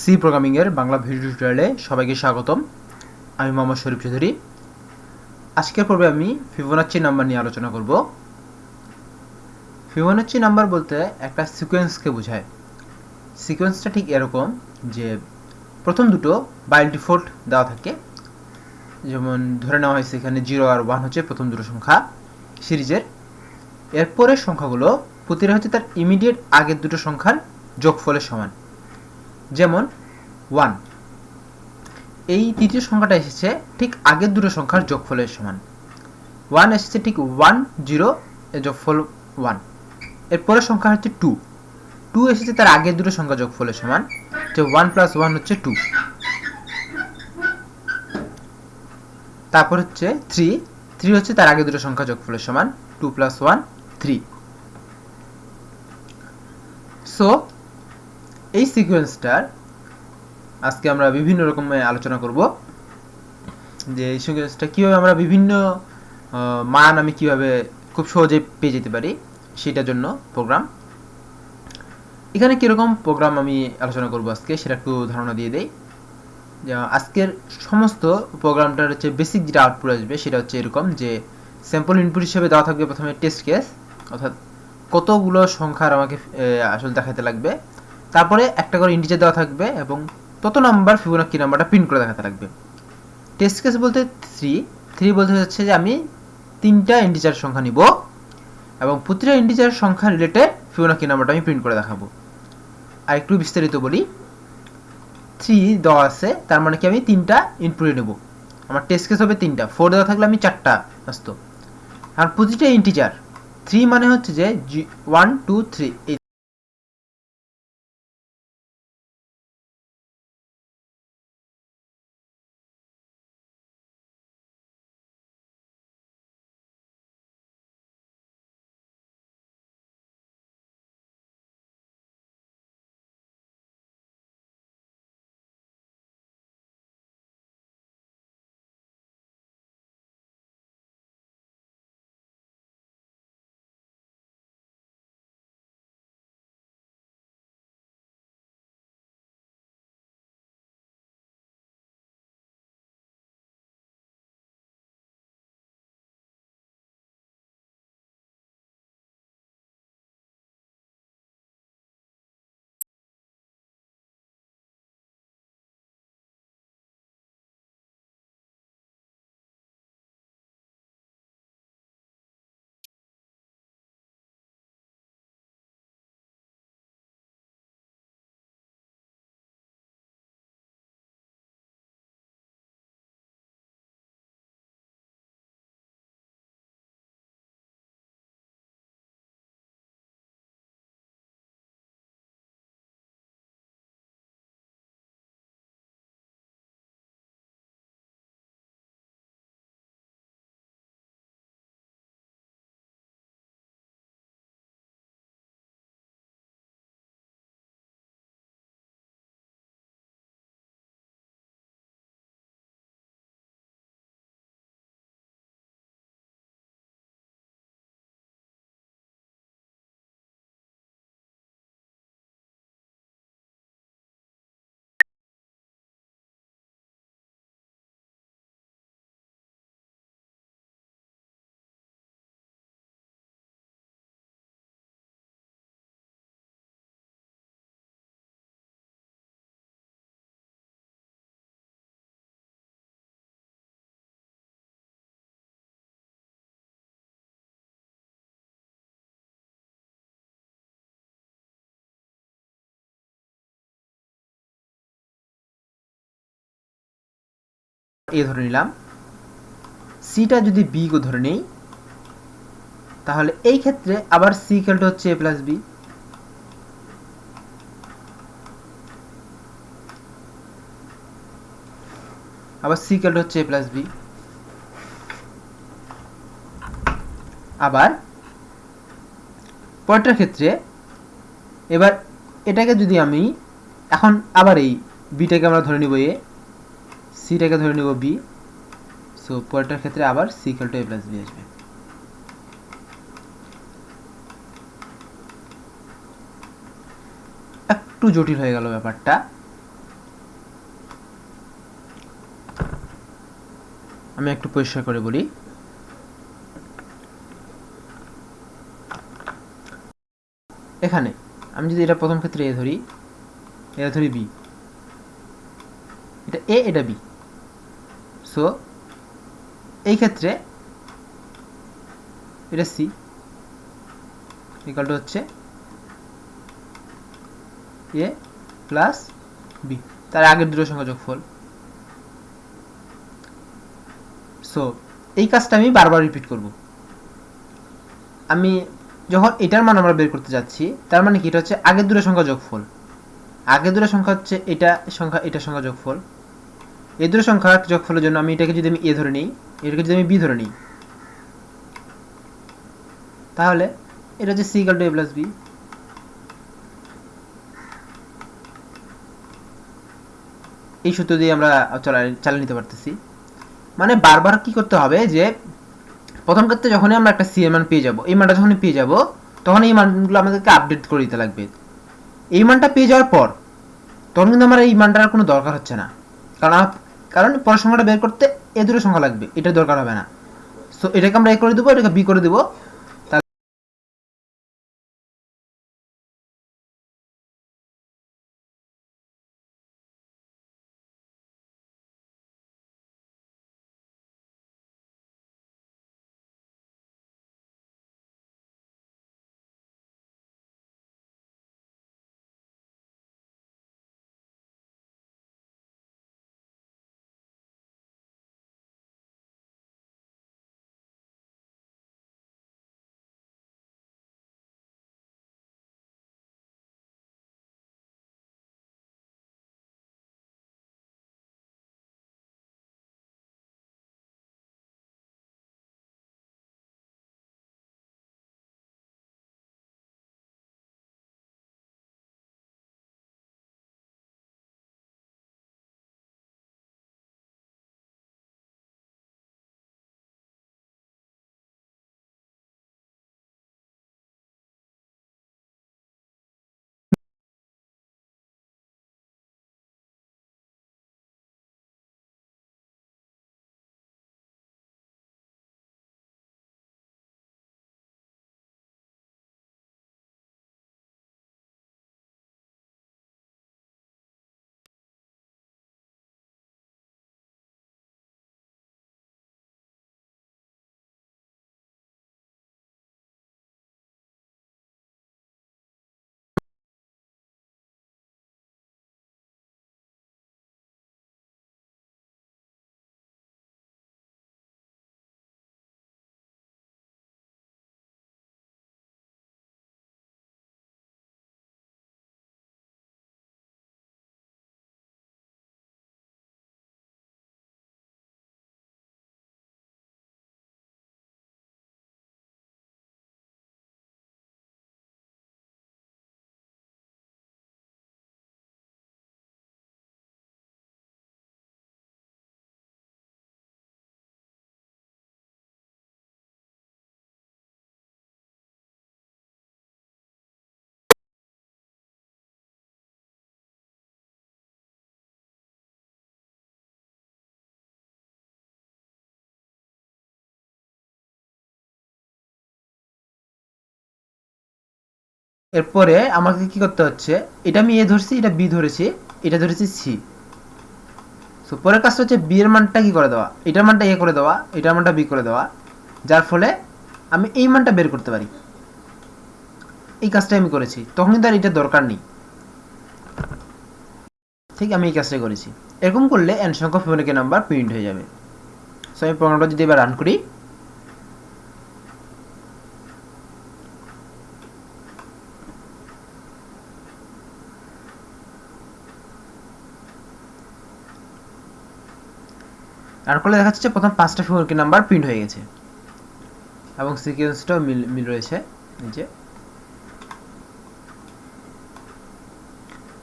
C প্রোগ্রামিংয়ের Bangla video টিউটোরিয়ালে সবাইকে স্বাগতম। আমি মোহাম্মদ শরীফ চৌধুরী। আজকের পর্বে আমি ফিবোনাচ্চি নাম্বার নিয়ে আলোচনা করব। ফিবোনাচ্চি নাম্বার বলতে একটা সিকোয়েন্সকে বোঝায়। সিকোয়েন্সটা ঠিক এরকম যে প্রথম দুটো বাই ডিফল্ট দেওয়া থাকে, যেমন ধরে নেওয়া হয়েছে এখানে 0 আর 1 হচ্ছে প্রথম দুটো সংখ্যা সিরিজের। এরপরের সংখ্যাগুলো প্রতিটা হচ্ছে তার ইমিডিয়েট আগের দুটো সংখ্যার যোগফলের সমান। যেমন 1, এই তৃতীয় সংখ্যাটা এসেছে ঠিক আগের দুটো সংখ্যার যোগফলের সমান। 1 এসেছে ঠিক 1 0 এর যোগফল 1। এরপরের সংখ্যা হচ্ছে 2, 2 এসেছে তার আগের দুটো সংখ্যা যোগফলের সমান, যে 1 + 1 হচ্ছে 2। তারপর হচ্ছে 3, 3 হচ্ছে তার আগের দুটো সংখ্যা যোগফলের সমান, 2 + 1 3। সো এই সিকোয়েন্সটার আজকে আমরা বিভিন্ন রকমের আলোচনা করব, যে এই সিকোয়েন্সটা কীভাবে আমরা বিভিন্ন মান আমি কীভাবে খুব সহজে পেয়ে যেতে পারি সেটার জন্য প্রোগ্রাম। এখানে কীরকম প্রোগ্রাম আমি আলোচনা করব আজকে সেটা একটু ধারণা দিয়ে দেই। আজকের সমস্ত প্রোগ্রামটার হচ্ছে বেসিক যেটা আউটপুট আসবে সেটা হচ্ছে এরকম, যে স্যাম্পল ইনপুট হিসেবে দেওয়া থাকবে প্রথমে টেস্ট কেস, অর্থাৎ কতগুলো সংখ্যার আমাকে আসলে দেখাতে লাগবে। তারপরে একটা করে ইন্টিজার দেওয়া থাকবে এবং তত নাম্বার ফিবোনাচ্চি নাম্বারটা প্রিন্ট করে দেখাতে লাগবে। টেস্ট কেস বলতে 3 বলতে হচ্ছে যে আমি 3টা ইন্টিজার সংখ্যা নিব এবং প্রতিটা ইন্টিজার সংখ্যা রিলেটেড ফিবোনাচ্চি নাম্বারটা আমি প্রিন্ট করে দেখাবো। আর একটু বিস্তারিত বলি, 3 দেওয়া আছে তার মানে কি আমি 3টা ইনপুটে নেব। আমার টেস্ট কেস হবে 3টা, 4 দেওয়া থাকলে আমি 4টা আসতো। আর প্রতিটা ইন্টিজার 3 মানে হচ্ছে যে 1 2 3 এই এ ধরে নিলাম। সিটা যদি বি কে ধরে নেই, তাহলে এই ক্ষেত্রে আবার সি ইকুয়াল টু হচ্ছে a প্লাস বি। আবার সি ইকুয়াল টু হচ্ছে a প্লাস বি। আবার পরেরটার ক্ষেত্রে এবার এটাকে যদি আমি এখন আবার এই বিটাকে আমরা ধরে নিব এ, সিটাকে ধরে নিব বি। সো পরেরটার ক্ষেত্রে আবার C equal to a plus B আসবে। একটু জটিল হয়ে গেল ব্যাপারটা, আমি একটু পরিষ্কার করে বলি। এখানে আমি যদি এটা প্রথম ক্ষেত্রে এ ধরি, এটা ধরি বি, এটা এ, এটা বি। সো এই ক্ষেত্রে এটা সি ইকুয়াল টু হচ্ছে এ প্লাস বি, তার আগের দুটো সংখ্যা যোগফল। সো এই কাজটা আমি বারবার রিপিট করব। আমি যখন এটার মান আমরা বের করতে যাচ্ছি, তার মানে কি এটা হচ্ছে আগের দুটো সংখ্যা যোগফল। আগের দুটো সংখ্যা হচ্ছে এটা সংখ্যা, এটা সংখ্যা যোগফল। এই দুটো সংখ্যা যোগফলের জন্য আমি এটাকে যদি আমি এ ধরে নিই, এটাকে যদি আমি বি ধরে নিই, তাহলে এটা হচ্ছে C equal to A plus B. এই সূত্র দিয়ে আমরা চালিয়ে নিতে পারতেছি। মানে বারবার কি করতে হবে যে প্রথম ক্ষেত্রে যখনই আমরা একটা সি এর মান পেয়ে যাব, এই মানটা যখনই পেয়ে যাব, তখন এই মানগুলো আমাদেরকে আপডেট করে দিতে লাগবে। এই মানটা পেয়ে যাওয়ার পর তখন কিন্তু আমার এই মানটার আর কোনো দরকার হচ্ছে না, কারণ পরের সংখ্যাটা বের করতে এ দুটো সংখ্যা লাগবে, এটা দরকার হবে না। সো এটাকে আমরা এ করে দেবো, এটাকে বি করে দেবো। এরপরে আমাকে কি করতে হচ্ছে, এটা আমি এ ধরছি, এটা বি ধরেছি, এটা ধরেছি সি। সো পরের কাজটা হচ্ছে বি এর মানটা কি করে দেওয়া, এটার মানটা এ করে দেওয়া, এটার মানটা বি করে দেওয়া, যার ফলে আমি এই মানটা বের করতে পারি। এই কাজটা আমি করেছি, তখন কিন্তু আর এটা দরকার নেই। ঠিক আমি এই কাজটাই করেছি। এরকম করলে n সংখ্যক ফিবোনাকি নাম্বার প্রিন্ট হয়ে যাবে। সো আমি প্রোগ্রামটা যদি এবার রান করি, রান করলে দেখা যাচ্ছে প্রথম 5টা ফিবোনাকি নাম্বার প্রিন্ট হয়ে গেছে এবং সিকোয়েন্সটাও মিল রয়েছে। নিচে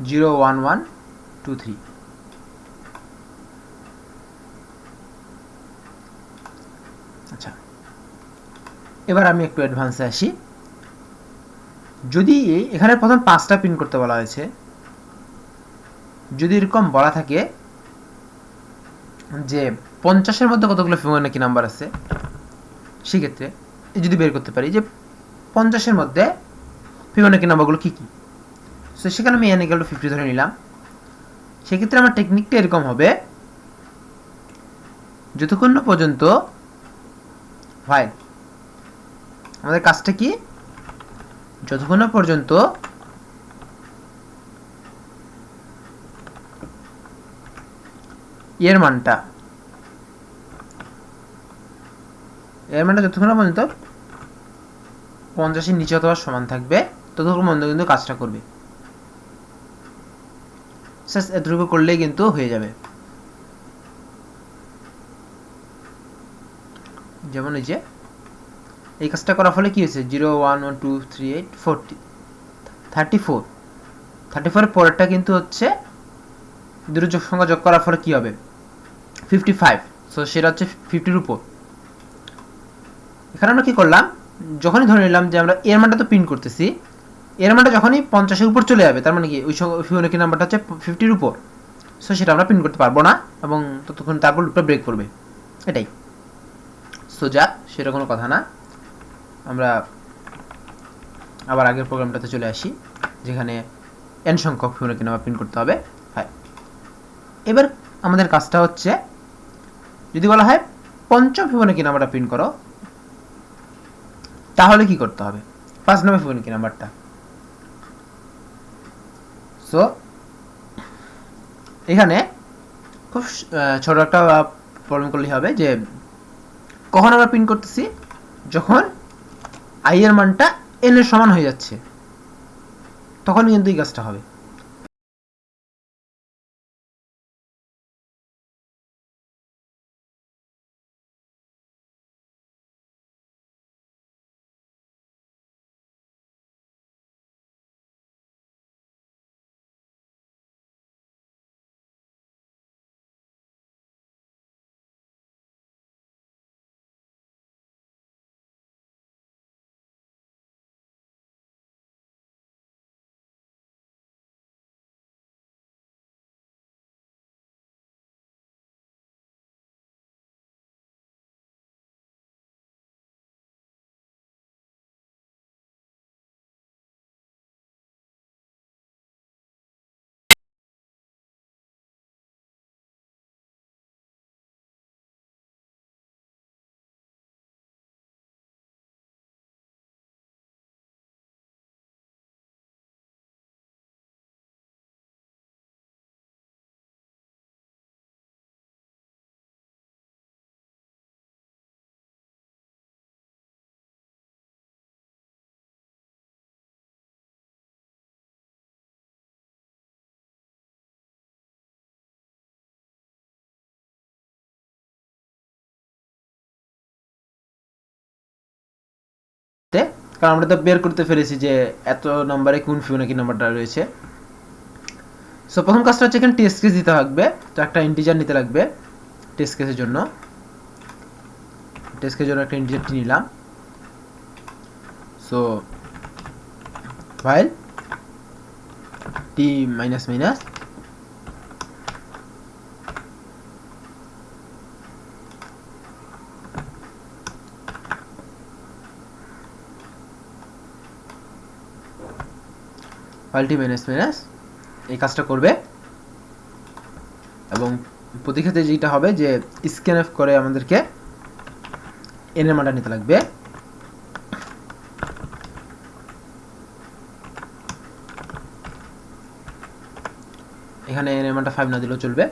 0 1 1 2 3। আচ্ছা, এবার আমি একটু অ্যাডভান্সে আসি। যদি এখানে প্রথম 5টা প্রিন্ট করতে বলা হয়েছে, যদি এরকম বলা থাকে যে 50-এর মধ্যে কতগুলো ফিবোনাকি নাম্বার আছে, সেক্ষেত্রে যদি বের করতে পারি যে 50-এর মধ্যে ফিবোনাকি নাম্বারগুলো কী কী। সো সেখানে আমি n = 50 ধরে নিলাম। সেক্ষেত্রে আমার টেকনিকটা এরকম হবে, যতক্ষণ না পর্যন্ত ভাই আমাদের কাজটা কি, যতক্ষণ না পর্যন্ত এর মানটা যতক্ষণ না পর্যন্ত 50-এর নিচে অথবা সমান থাকবে ততক্ষণ পর্যন্ত কিন্তু কাজটা করবে। এতটুকু করলেই কিন্তু হয়ে যাবে। যেমন এই যে এই কাজটা করার ফলে কি হয়েছে, 0 1 1 2 3 8 40 34 পরেরটা কিন্তু হচ্ছে দুটো সংখ্যা যোগ করার ফলে কি হবে 55। সো সেটা হচ্ছে 50-এর উপর। এখানে আমরা কি করলাম, যখনই ধরে নিলাম যে আমরা এর মানটা তো প্রিন্ট করতেছি, এর মানটা যখনই 50-এর উপর চলে যাবে তার মানে কি ওই ফিবোনাকি নাম্বারটা হচ্ছে 50-এর উপর। সো সেটা আমরা প্রিন্ট করতে পারবো না এবং ততক্ষণ তারপর লুপটা ব্রেক করবে, এটাই। সো যা, সেটা কোনো কথা না। আমরা আবার আগের প্রোগ্রামটাতে চলে আসি যেখানে n সংখ্যক ফিবোনাকি নাম্বার প্রিন্ট করতে হবে। হ্যাঁ, এবার আমাদের কাজটা হচ্ছে, যদি বলা হয় পঞ্চম ফিবোনাকি নাম্বারটা প্রিন্ট করো, তাহলে কি করতে হবে, 5 নম্বর ফিবোনাকি নাম্বারটা। সো এখানে খুব ছোট একটা প্রবলেম করলেই হবে যে কখন আমরা প্রিন্ট করতেছি, যখন i এর মানটা n এর সমান হয়ে যাচ্ছে তখন কিন্তু এই কাজটা হবে। কারণ আমরা তো বের করতে পেরেছি যে এত নম্বরে কোন ফিবোনাকি নাম্বারটা রয়েছে। সো প্রথম কাজটা হচ্ছে এখানে টেস্ট কেস দিতে লাগবে, তো একটা ইন্টিজার নিতে লাগবে টেস্ট কেসের জন্য। টেস্ট কেসের জন্য একটা ইন্টিজারটি নিলাম। সো ফাইল টি মাইনাস মাইনাস ফাইলটি মাইনাস মাইনাস এই কাজটা করবে এবং প্রতি ক্ষেত্রে যেটা হবে যে স্ক্যানএফ করে আমাদেরকে n এর মানটা নিতে লাগবে। এখানে n এর মানটা 5 না দিলেও চলবে।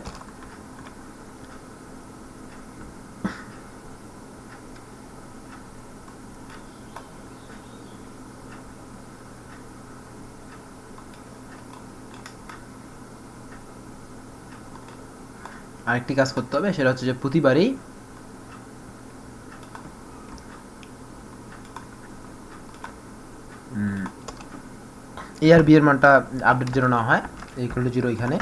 আরেকটি কাজ করতে হবে, সেটা হচ্ছে যে প্রতিবারই a আর b এর মানটা আপডেট যেন না হয়, a = 0 এখানে,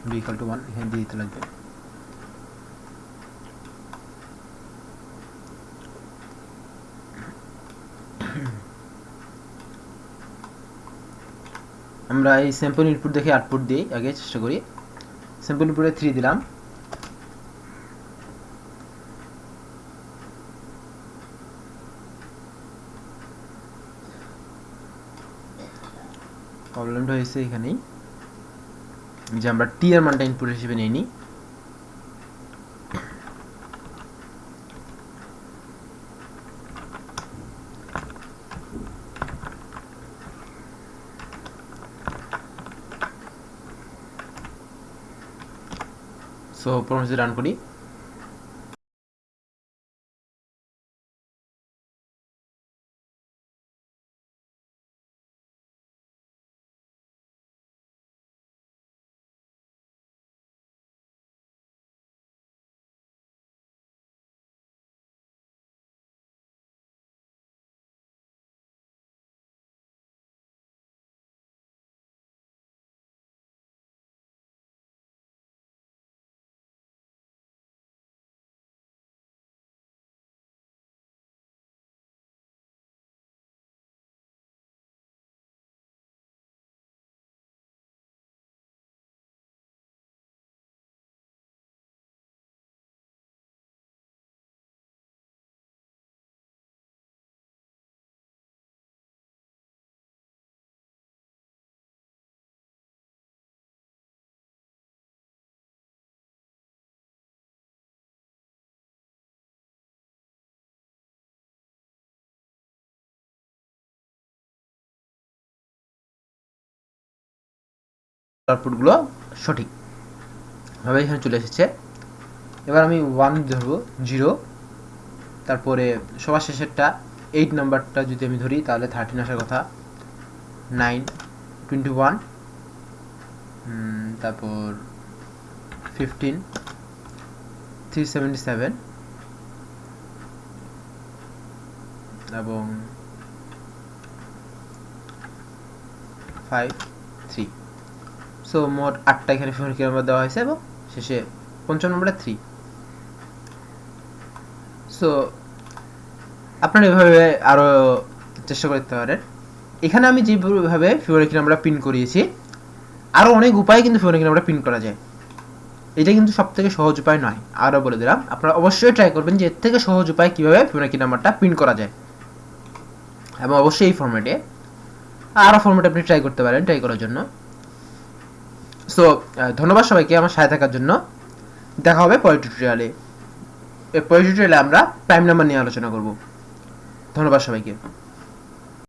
b = 1 এখানে দিয়ে দিতে লাগবে। আমরা এই স্যাম্পল ইনপুট দেখে আউটপুট দিই, আগে চেষ্টা করি। স্যাম্পল ইনপুটে 3 দিলাম, প্রবলেমটা হয়েছে এখানেই যে আমরা টি এর মানটা ইনপুট হিসেবে নিইনি। সো প্রসেস রান করি। আউটপুটগুলো সঠিক ভাবে এখানে চলে এসেছে। এবার আমি 1 ধরবো, 0, তারপরে সবার শেষেরটা 8 নাম্বারটা যদি আমি ধরি তাহলে 13 আসার কথা, 9, 21, তারপর 15, 377 এবং 5, 3। সো মোট 8টা এখানে ফিবোনাকি নাম্বার দেওয়া হয়েছে এবং শেষে 55 নম্বরে 3। সো আপনারা এভাবে আরও চেষ্টা করতে পারেন। এখানে আমি যেভাবে ফিবোনাকি নাম্বার প্রিন্ট করিয়েছি, আরও অনেক উপায়ে কিন্তু ফিবোনাকি নাম্বার প্রিন্ট করা যায়। এটা কিন্তু সবথেকে সহজ উপায় নয়, আরও বলে দিলাম। আপনারা অবশ্যই ট্রাই করবেন যে এর থেকে সহজ উপায় কীভাবে ফিবোনাকি নাম্বারটা প্রিন্ট করা যায়, এবং অবশ্যই এই ফরম্যাটে। আরও ফরম্যাটে আপনি ট্রাই করতে পারেন ট্রাই করার জন্য। সো ধন্যবাদ সবাইকে আমার সাথে থাকার জন্য। দেখা হবে পরের টিউটোরিয়ালে। পরের টিউটোরিয়ালে আমরা প্রাইম নাম্বার নিয়ে আলোচনা করব। ধন্যবাদ সবাইকে।